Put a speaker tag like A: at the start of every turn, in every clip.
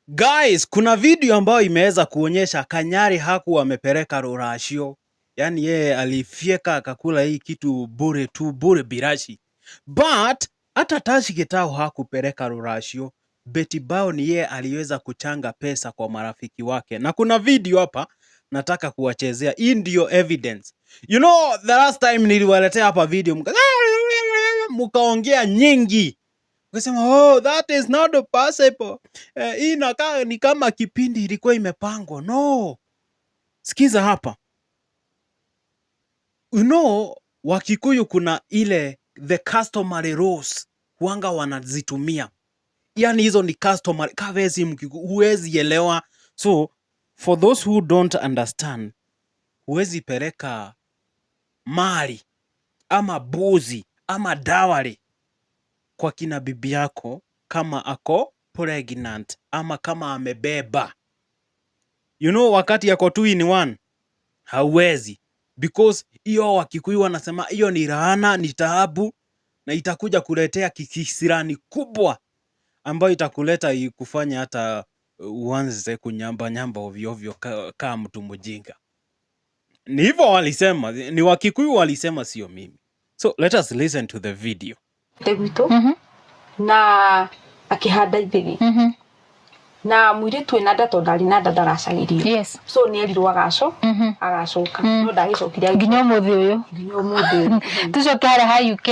A: Guys, kuna video ambayo imeweza kuonyesha Kanyari hakuwa amepeleka rorashio. Yaani yeye alifyeka akakula hii kitu bure tu, bure birashi. But hata Tashi Gitau hakupeleka rorashio. Betty Bao ni yeye aliweza kuchanga pesa kwa marafiki wake. Na kuna video hapa nataka kuwachezea. Hii ndio evidence. You know, the last time niliwaletea hapa video mkaongea nyingi. Ukasema, oh, that is not possible. Hii inakaa ni kama kipindi ilikuwa imepangwa. No. Sikiza hapa. You know, Wakikuyu kuna ile the customary rules huanga wanazitumia. Yani hizo ni customary. Kawezi Mkikuyu, huwezi elewa. So, for those who don't understand, huwezi peleka mali, ama buzi, ama dawari kwa kina bibi yako kama ako pregnant ama kama amebeba. You know, wakati yako 2 in 1 hauwezi, because hiyo Wakikuyu wanasema hiyo ni laana, ni taabu na itakuja kuletea kikisirani kubwa ambayo itakuleta kufanya hata uanze kunyamba nyamba ovyo ovyo kama mtu mjinga. Ni hivyo walisema, ni Wakikuyu walisema, sio mimi. So let us listen to the video.
B: Na akihanda ithigi na mwiritu ena nda tondu ari na nda ndaracaririo.
C: Yes.
B: So ni erirwo agacoka no ndagicokire
C: nginya umuthi uyu tucoke hara UK.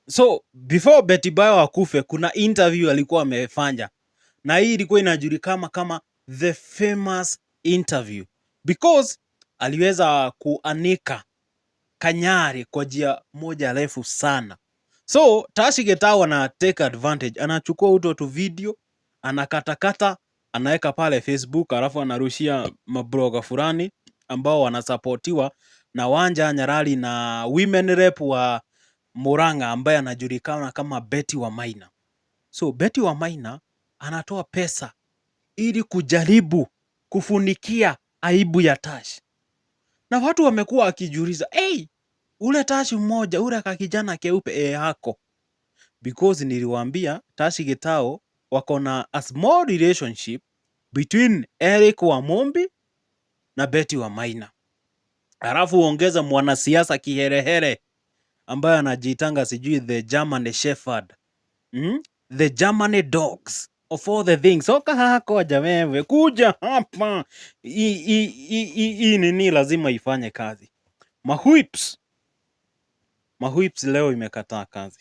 A: So before Betty Bao akufe, kuna interview alikuwa amefanya, na hii ilikuwa inajulikana kama the famous interview because aliweza kuanika Kanyari kwa njia moja refu sana. So Tashi Gitau ana take advantage, anachukua uto tu video, anakatakata, anaweka pale Facebook, alafu anarushia mabloga fulani ambao wanasapotiwa na Wanja Nyarari na women rep wa Murang'a ambaye anajulikana kama Betty Wamaina. So Betty Wamaina anatoa pesa ili kujaribu kufunikia aibu ya Tashi. Na watu wamekuwa wakijiuliza, hey, ule Tashi mmoja, ule kakijana keupe hako. Because niliwaambia Tashi Gitau wako na a small relationship between Eric Wamombi na Betty Wamaina. Alafu ongeza mwanasiasa kiherehere ambaye anajiitanga sijui the German Shepherd. The German dogs of all the things. Soka hako jamewe, kuja hapa. Hii nini lazima ifanye kazi. Mahuips leo imekataa kazi.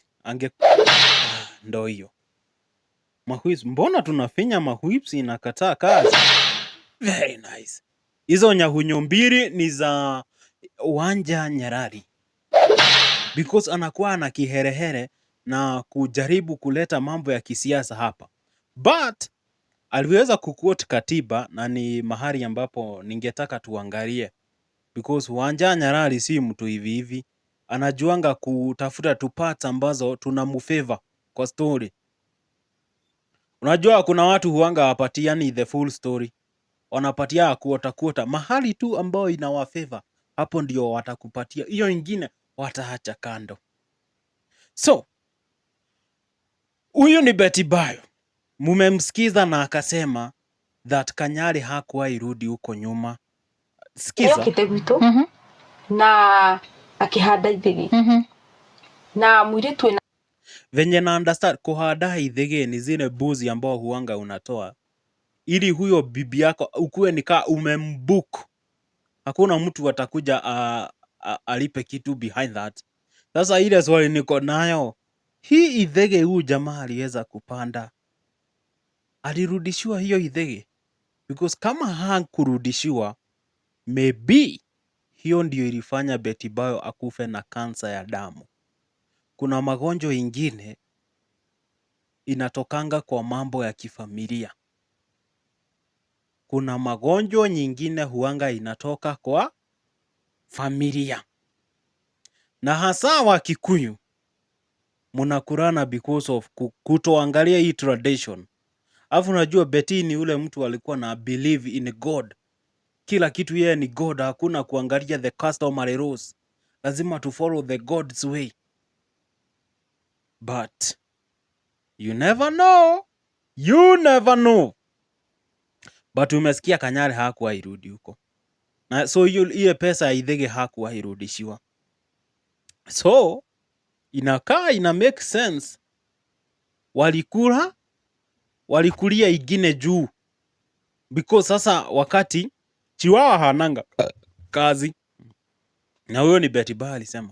A: Ndo hiyo. Mahuips, mbona tunafinya Mahuips inakataa kazi? Very nice. Hizo nyahunyo mbili ni za Wanja Nyarari. Because anakuwa na kiherehere na kujaribu kuleta mambo ya kisiasa hapa. But aliweza kuquote katiba, na ni mahali ambapo ningetaka tuangalie. Because Wanja Nyarari si mtu hivi hivi. Anajuanga kutafuta tu parts ambazo tunamufavor kwa story. Unajua kuna watu huanga wapatiani the full story. Wanapatia kuota mahali tu ambao inawafavor. Hapo ndio watakupatia. Hiyo ingine wataacha kando. So, huyu ni Betty Bao. Mumemsikiza na akasema that Kanyari hakuwa irudi huko nyuma. Sikiza.
B: Na akihanda ithigi na mwiritu ena
A: venye na understand kuhanda ithigi ni zile buzi ambao huanga unatoa ili huyo bibi yako ukuwe nika umembook. Hakuna mtu atakuja alipe kitu behind that. Sasa ile swali niko nayo, hii ithigi huyu jamaa aliweza kupanda, alirudishiwa hiyo ithigi? Because kama hakurudishiwa, maybe hiyo ndio ilifanya Betty Bao akufe na kansa ya damu. Kuna magonjwa ingine inatokanga kwa mambo ya kifamilia. Kuna magonjwa nyingine huanga inatoka kwa familia. Na hasa Wakikuyu munakurana because of kutoangalia hii tradition. Alafu unajua Betty ni ule mtu alikuwa na believe in God. Kila kitu yeye ni God, hakuna kuangalia the customary rules. Lazima to follow the God's way. But you never know. You never know. but umesikia Kanyari hakuwa irudi huko, na so hiyo pesa ya Ithege hakuwa irudishiwa. So ina make sense walikulia ingine juu, because sasa wakati Chiwawa hananga kazi, na huyo ni Betty Bayo alisema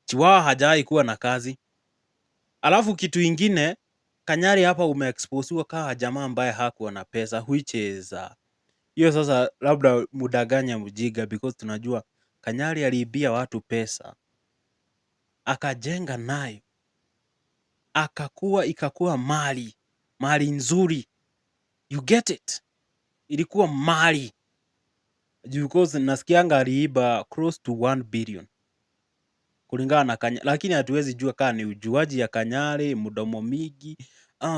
A: Chiwawa hajawahi kuwa na kazi. Alafu kitu ingine, Kanyari hapa umeexposiwa kama jamaa ambaye hakuwa na pesa, which is hiyo sasa labda mudaganya mjiga, because tunajua Kanyari aliibia watu pesa akajenga nayo ikakuwa mali nzuri, you get it, ilikuwa mali, because nasikianga aliiba close to 1 billion kulingana na Kanyari, lakini hatuwezi jua kama ni ujuaji ya Kanyari, mdomo mingi,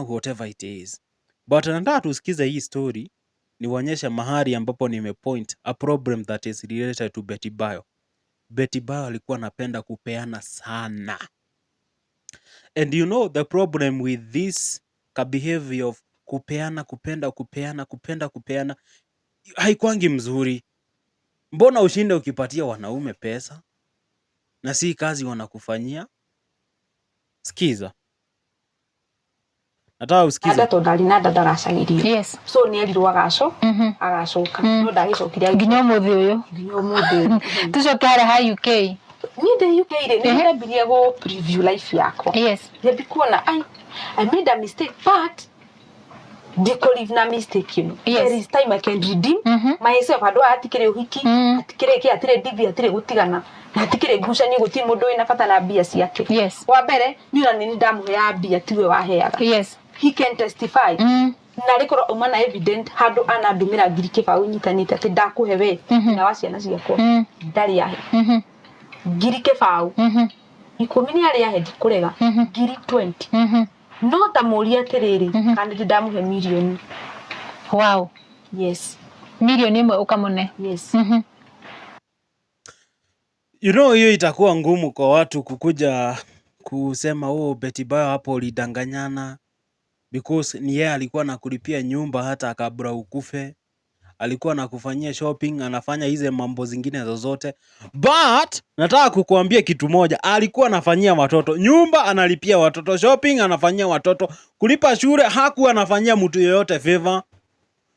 A: whatever it is. But nataka tusikize hii story niwaonyeshe mahali ambapo nimepoint a problem that is related to Betty Bayo. Betty Bayo alikuwa anapenda kupeana sana. And you know the problem with this behavior of kupeana, kupenda, haikwangi mzuri. Mbona ushinde ukipatia wanaume pesa na si kazi wanakufanyia? Sikiza. Nataka usikize.
B: Nda to ndari na ndada racagirio.
C: Yes.
B: So ni erirwo agacoka. No ndagicokire
C: nginya umuthi uyu. Tucokere ha UK.
B: Ni the UK ri ni ndambirie go preview life yako.
C: Yes.
B: Yebi kuona I made a mistake, but live na mistake, you know.
C: Yes.
B: There is time I can redeem myself. Ado atikire uhiki, atikire ki, atire divi, atire gutigana, na atikire gucani guti mundu ina bata na bia ciake.
C: Yes.
B: Wa mbere ni na nini ndamuhea bia tiwe waheaga.
C: Yes.
B: He can testify. Na rikoro umana evident hado anadumira ngiri kibau nyitanite ati ndakuhe we na waciana ciakwa ndari yahe ngiri kibau ikumi ni ari yahe kurega ngiri 20 no tamuria atiriri kandi ndamuhe milioni.
C: Wow.
B: Yes.
C: Milioni imwe ukamone.
B: Yes.
A: You know, hiyo itakuwa ngumu kwa watu kukuja kusema Betty Bayo hapo ulidanganyana, because ni yeye alikuwa anakulipia nyumba hata kabla ukufe, alikuwa anakufanyia shopping, anafanya hizo mambo zingine zozote. But nataka kukuambia kitu moja, alikuwa anafanyia watoto nyumba, analipia watoto shopping, anafanyia watoto kulipa shule, hakuwa anafanyia mtu yeyote favor.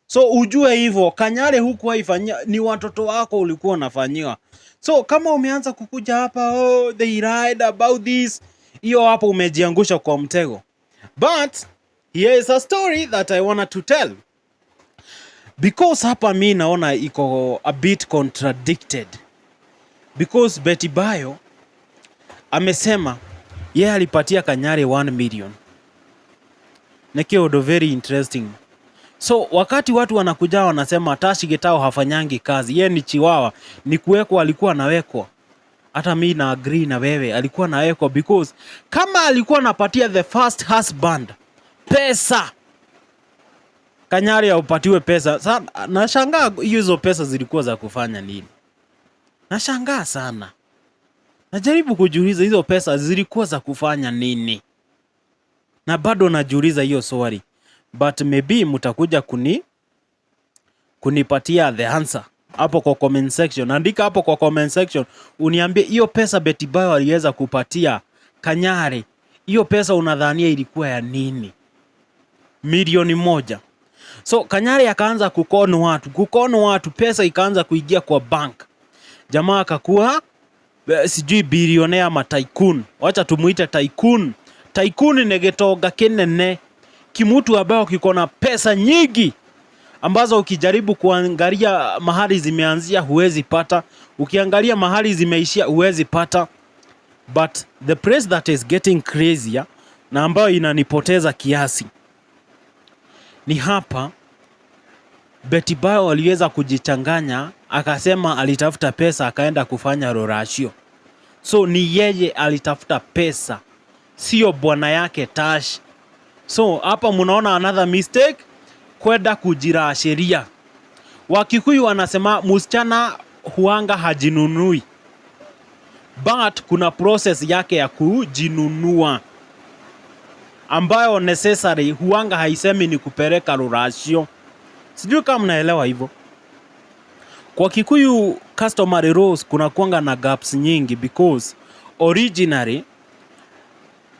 A: So ujue hivyo, Kanyari huku haifanyia, ni watoto wako ulikuwa unafanyiwa. So kama umeanza kukuja hapa they lied about this, hiyo hapo umejiangusha kwa mtego. But here is a story that I wanted to tell, because hapa mi naona iko a bit contradicted, because Betty Bayo amesema yeye alipatia Kanyari 1 million. Nekio very interesting. So wakati watu wanakuja wanasema Tashi Gitau hafanyangi kazi, yeye ni chiwawa, ni kuwekwa, alikuwa anawekwa. Hata mimi na agree na wewe, alikuwa anawekwa, because kama alikuwa anapatia the first husband pesa, Kanyari upatiwe pesa. Sasa nashangaa hizo pesa zilikuwa za kufanya nini? Nashangaa sana. Najaribu kujiuliza hizo pesa zilikuwa za kufanya nini? Na bado najiuliza hiyo swali. But maybe mutakuja kunipatia the answer hapo kwa comment section. Andika hapo kwa comment section uniambie hiyo pesa Betty Bayo aliweza kupatia Kanyari, hiyo pesa unadhania ilikuwa ya nini? Milioni 1. So Kanyari akaanza kukono watu, pesa ikaanza kuingia kwa bank. Jamaa akakuwa sijui bilionea ama tycoon. Wacha tumuite tycoon. Tycoon ni getoga kinene, kimutu ambaye kiko na pesa nyingi ambazo ukijaribu kuangalia mahali zimeanzia huwezi pata, ukiangalia mahali zimeishia huwezi pata. But the place that is getting crazier na ambayo inanipoteza kiasi ni hapa Betty Bayo aliweza kujichanganya, akasema alitafuta pesa akaenda kufanya rorashio. So ni yeye alitafuta pesa, sio bwana yake Tash. So hapa munaona another mistake, kwenda kujira sheria. Wakikuyu wanasema msichana huanga hajinunui, but kuna process yake ya kujinunua ambayo necessary huanga haisemi ni kupeleka rorashio. Sijui kama mnaelewa hivyo. Kwa Kikuyu customary roles kuna kuanga na gaps nyingi because originally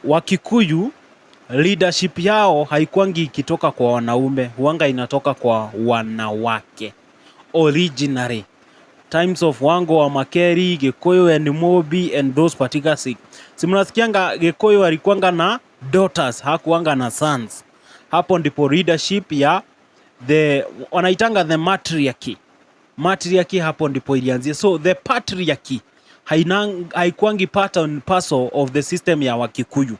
A: Wakikuyu leadership yao haikuangi ikitoka kwa wanaume, huanga inatoka kwa wanawake. Originally times of Wango wa Makeri, Gikuyu and Mobi and those particular si mnasikianga Gikuyu alikuanga na daughters, hakuanga na sons. Hapo ndipo leadership ya wanaitanga the matriarchy, hapo ndipo ilianzia. So the patriarchy haikuangi part and parcel of the system ya Wakikuyu.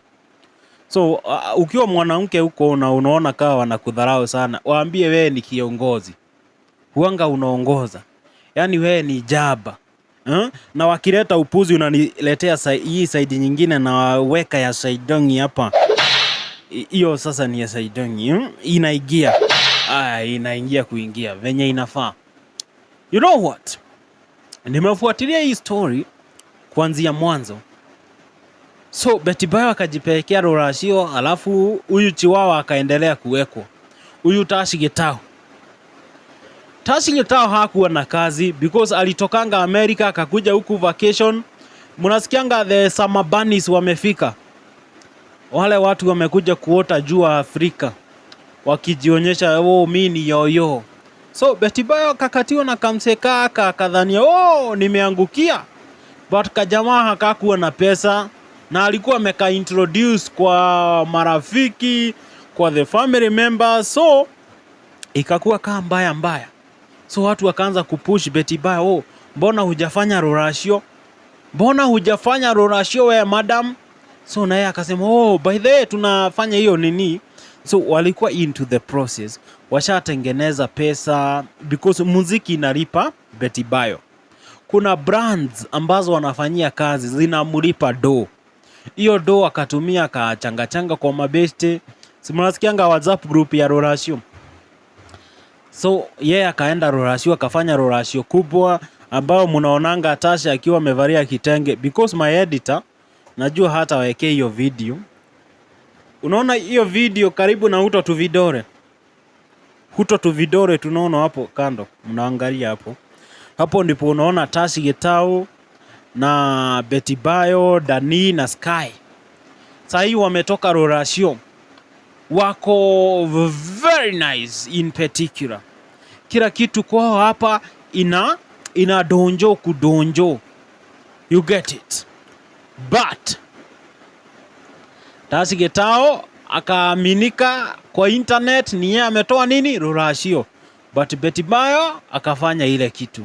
A: So ukiwa mwanamke huko na unaona kawa wanakudharau sana, waambie wewe ni kiongozi, huanga unaongoza, yani wewe ni jaba. Na wakileta upuzi unaniletea hii side nyingine na weka ya Saidongi hapa, hiyo sasa ni ya Saidongi. Inaingia kuingia venye inafaa. You know what, nimefuatilia hii story kuanzia mwanzo. So Betty Bayo akajipelekea Rorashio, alafu huyu Chiwawa akaendelea kuwekwa. Huyu Tashi Gitau hakuwa na kazi because alitokanga America akakuja huku vacation. Mnasikianga the summer bunnies wamefika, wale watu wamekuja kuota jua Afrika wakijionyesha mimi ni yoyo. So Betty Bayo akakatiwa na kamseka akadhania nimeangukia, but kajamaa hakakuwa na pesa na alikuwa ameka introduce kwa marafiki, kwa the family members, so ikakuwa kama mbaya. So watu wakaanza kupush Betty Bayo, mbona hujafanya Rorashio wewe madam? So naye akasema by the way tunafanya hiyo nini. So walikuwa into the process, washatengeneza pesa because muziki inalipa Betty Bayo. Kuna brands ambazo wanafanyia kazi zinamlipa do. Hiyo do akatumia kachanga kwa mabeste. Simnasikianga WhatsApp group ya Rorashio. So akaenda Rorashio akafanya Rorashio kubwa ambao mnaonanga Tasha akiwa amevalia kitenge because my editor najua hata waweke hiyo video. Unaona hiyo video karibu na Huto tu Vidore tunaona hapo kando, mnaangalia hapo. Hapo ndipo unaona Tashi Gitau na Betty Bayo, Dani na Sky. Sasa hii wametoka Rorashio, wako very nice in particular. Kila kitu kwao hapa ina kudonjo. You get it. But Tashi Gitau akaaminika kwa internet ni yeye ametoa nini Rorashio, but Betty Bayo akafanya ile kitu.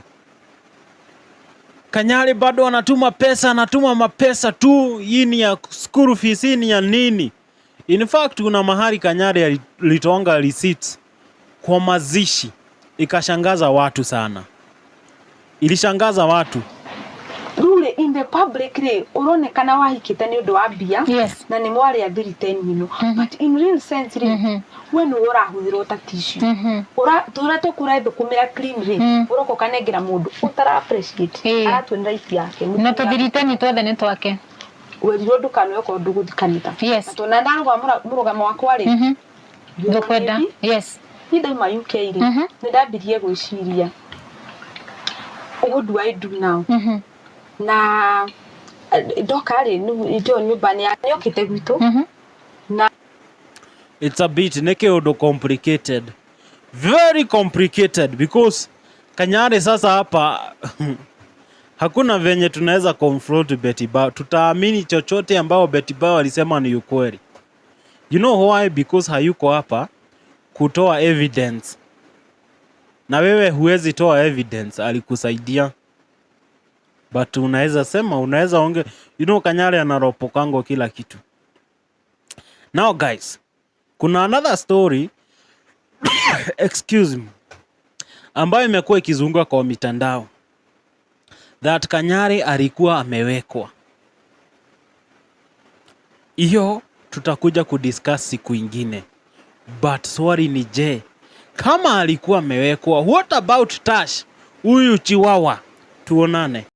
A: Kanyari bado anatuma mapesa tu, hii ni ya school fees, ni ya nini. In fact kuna mahali Kanyari alitoanga receipts kwa mazishi, ikashangaza watu sana. Ilishangaza watu.
B: Rule in the public uronekana wahikite ni undu wa mbia, na ni mwari ya thirite nino, but in real sense we no urahuthirwo ta tissue, turatokura kumira clean uroko kanengira mundu utara appreciate aratwenera ici yake
C: no tuthirite ni twothe ni twake
B: werirwo ndukano ko nduguthikanita to na ndarwa murugamo wakwa
C: ndukwenda
B: ni ndaima UK ni ndambirie gwiciria what do I do now na dokari ndio nyumbani yokite gwitu na
A: it's a bit complicated, very complicated because Kanyari sasa hapa hakuna venye tunaweza confront Betty Bayo, tutaamini chochote ambao Betty Bayo alisema ni ukweli. You know why? Because hayuko hapa kutoa evidence, na wewe huwezi toa evidence, alikusaidia. But unaweza sema, unaweza onge, Kanyari anaropokango kila kitu. Now guys, kuna another story excuse me, ambayo imekuwa ikizunguka kwa mitandao that Kanyari alikuwa amewekwa. Hiyo tutakuja kudiscuss siku ingine. But swali ni je, kama alikuwa amewekwa, what about Tash huyu Chiwawa? Tuonane.